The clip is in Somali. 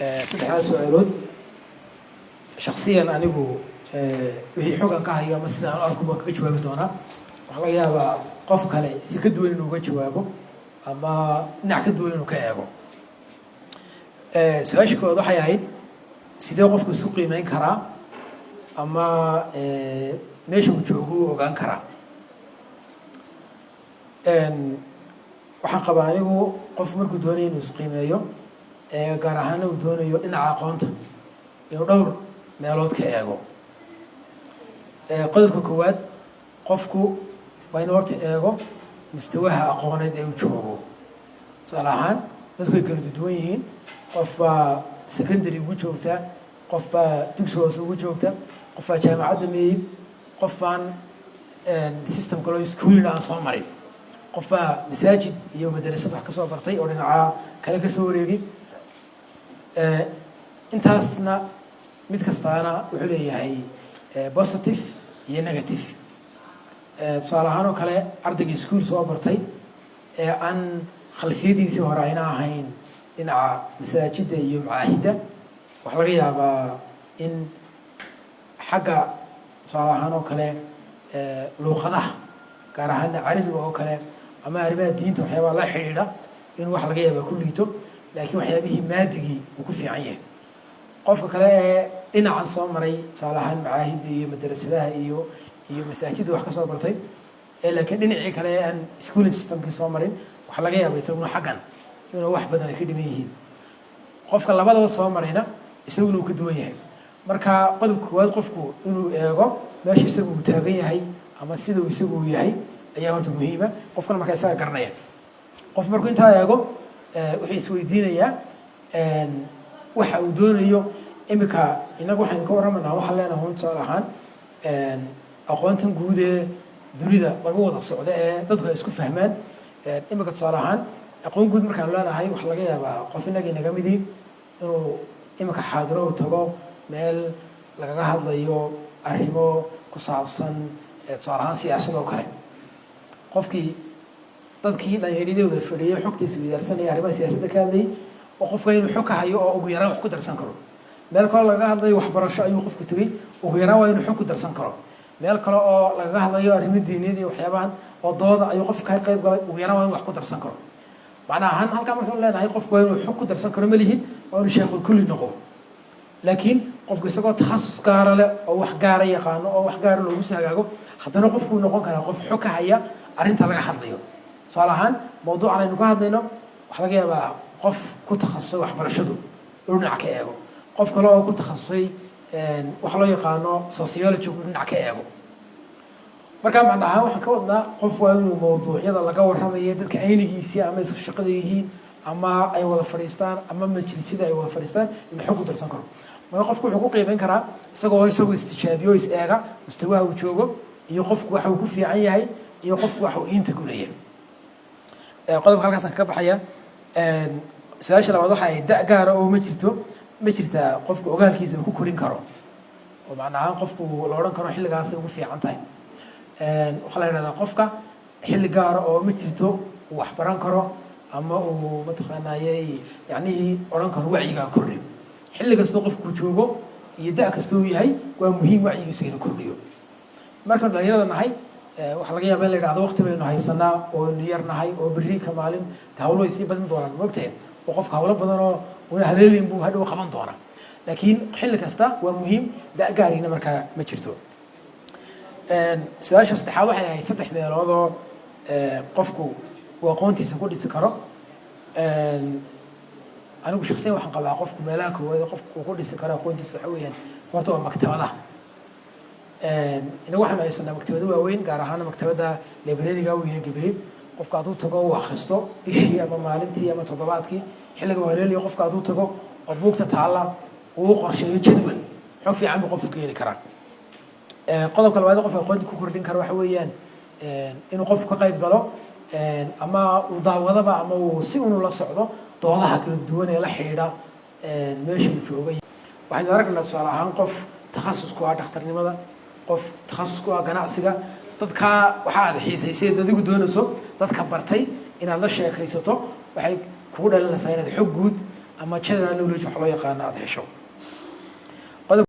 saddexdaas su'aalood shakhsiyan anigu wixii xogan ka hayo ama sida aan arko baan kaga jawaabi doonaa. waxaa laga yaabaa qof kale si ka duwan inuu uga jawaabo ama dhinac ka duwan inuu ka eego. su-aasha koowaad waxay ahayd sidee qofku isu qiimeyn karaa ama meesha uu joogo u ogaan karaa. waxaan qabaa anigu qof markuu doonayo inuu isqiimeeyo gaar ahaana uu doonayo dhinaca aqoonta inuu dhowr meelood ka eego. qodobka koowaad qofku waa inuu horta eego mustawaha aqooneed ee uu joogo. tusaale ahaan dadku way kala duwan yihiin. qof baa secondary ugu joogta, qof baa dugsi hoose ugu joogta, qof baa jaamacadda meeyey, qof baan system kaloo iskuulina aan soo marin, qof baa masaajid iyo madarasad wax ka soo bartay oo dhinaca kale ka soo wareegay. intaasna mid kastaana wuxuu leeyahay positive iyo negative. tusaale ahaan oo kale ardayga iskuul soo bartay ee aan khalfiyadiisii hore ayna ahayn dhinaca masaajidda iyo macaahidda, waxaa laga yaabaa in xagga tusaale ahaan oo kale luuqadaha gaar ahaana carabiga oo kale ama arrimaha diinta waxyaabaha la xidhiidha inuu wax laga yaabaa ku liito, laakiin waxyaabihii maadigii uu ku fiican yahay. qofka kale ee dhinacan soo maray tusaale ahaan macaahidda iyo madarasadaha iyo masaajidda wax ka soo bartay laakiin dhinacii kale ee aan schooling systemkii soo marin, waxaa laga yaabaa isaguna xaggan inuu wax badan ay ka dhiman yihiin. qofka labadaba soo marayna isaguna uu ka duwan yahay. marka qodobka koowaad qofku inuu eego meesha isagu uu taagan yahay ama sida uu isagu uu yahay ayaa horta muhiima. qofkana markaa isaga garanaya. qof markuu intaa eego wuxuu isweydiinayaa waxa uu doonayo. imika inagu waxaynu ka warramanaa waxaan leenahay un tusaale ahaan aqoontan guud ee dunida laga wada socda ee dadku ay isku fahmaan. imika tusaale ahaan aqoon guud markaan leenahay waxaa laga yaabaa qof inaga inaga midii inuu imika xaadiro uu tago meel lagaga hadlayo arrimo ku saabsan tusaale ahaan siyaasad oo kale. qofkii dadkii dhallinyaradooda fadhiyay xogtiisa wadaarsanaya arrimaha siyaasadda ka hadlayay oo qofka inuu xog ka hayo oo ugu yaraan wax ku darsan karo. meel kale lagaga hadlayo waxbarasho ayuu qofku tegey, ugu yaraan waa inuu xog ku darsan karo. meel kale oo lagaga hadlayo arrimo diineed iyo waxyaabahan oo dooda ayuu qofku ka qayb galay, ugu yaraan waa inuu wax ku darsan karo. macnaha ahaan halkaa markaan leenahay qofku waa inuu xog ku darsan karo ma lihin waa inuu sheekhul kulli noqdo. laakiin qofku isagoo takhasus gaara leh oo wax gaara yaqaano oo wax gaara loogu soo hagaago haddana qofkuu noqon karaa qof xog ka haya arrinta laga hadlayo. tusaale ahaan mawduucan aynu ka hadlayno waxaa laga yaabaa qof ku takhasusay waxbarashadu inuu dhinac ka eego, qof kale oo ku takhasusay waxa loo yaqaano sociology inuu dhinac ka eego. markaa macna ahaan waxaan ka wadnaa qof waa inuu mawduucyada laga warramayo dadka aynigiisii ama isku shaqada yihiin ama ay wada fadhiistaan ama majlisida ay wada fadhiistaan inuu xog ku darsan karo. marka qofku wuxuu ku qiimeyn karaa isagoo istijaabiyo is eega mustawaha uu joogo iyo qofku waxa uu ku fiican yahay iyo qofku waxa uu inta ku leeyahay. qodobka halkaasaan kaga baxaya. su-aasha labaad waxa ay da' gaara oo ma jirtaa qofku ogaalkiisa uu ku korin karo oo macna ahaan qofku la odhan karo xilligaasay ugu fiican tahay. waxaa la yidhahdaa qofka xilli gaara oo ma jirto uu wax baran karo ama uu mataqaanayey yacnihii odhan karo wacyigaa kordhi. xilli kastoo qofku joogo iyo da' kastoo yahay waa muhiim wacyigiisa inuu kordhiyo. markaan dhalinyarada nahay waxaa laga yaaba in la yidhahdo waqti baynu haysanaa oo aynu yar nahay oo berri ka maalin hawlo ay sii badin doonaan moogtahay oo qofka hawlo badan oo una haleelin buu hadhow qaban doonaa. laakiin xilli kasta waa muhiim, da' gaarina markaa ma jirto. su-aasha saddexaad waxay ahayd 3 meelood oo qofku uu aqoontiisa ku dhisi karo. anigu shakhsiyan waxaan qabaa qofku meelaha koowaad qofku uu ku dhisi karo aqoontiisa waxa weeyaan horta waa maktabadaha. inagu waxaanu haysanaa maktabado waaweyn gaar ahaan maktabadda librariga weyne Gabriel. qofka hadduu tago uu akhristo bishii ama maalintii ama toddobaadkii xilliga haleeliyo qofka hadduu tago oo buugta taalla uu qorsheeyo jadwal xog fiican buu qofku ka heli karaa. qodobka labaad qofka aqoonta ku kordhin kara waxa weeyaan inuu qofku ka qayb galo ama uu daawadaba ama uu si unu la socdo doodaha kala duwan ee la xidhiidha meesha uu joogay. waxaynu aragnaa tusaale ahaan qof takhasus ku ah dhakhtarnimada, qof takhasus ku ah ganacsiga. dadka waxa aad xiisaysay adigu doonayso dadka bartay inaad la sheekaysato waxay kugu dhalinaysaa inaad xog guud ama general knowledge wax loo yaqaano aada hesho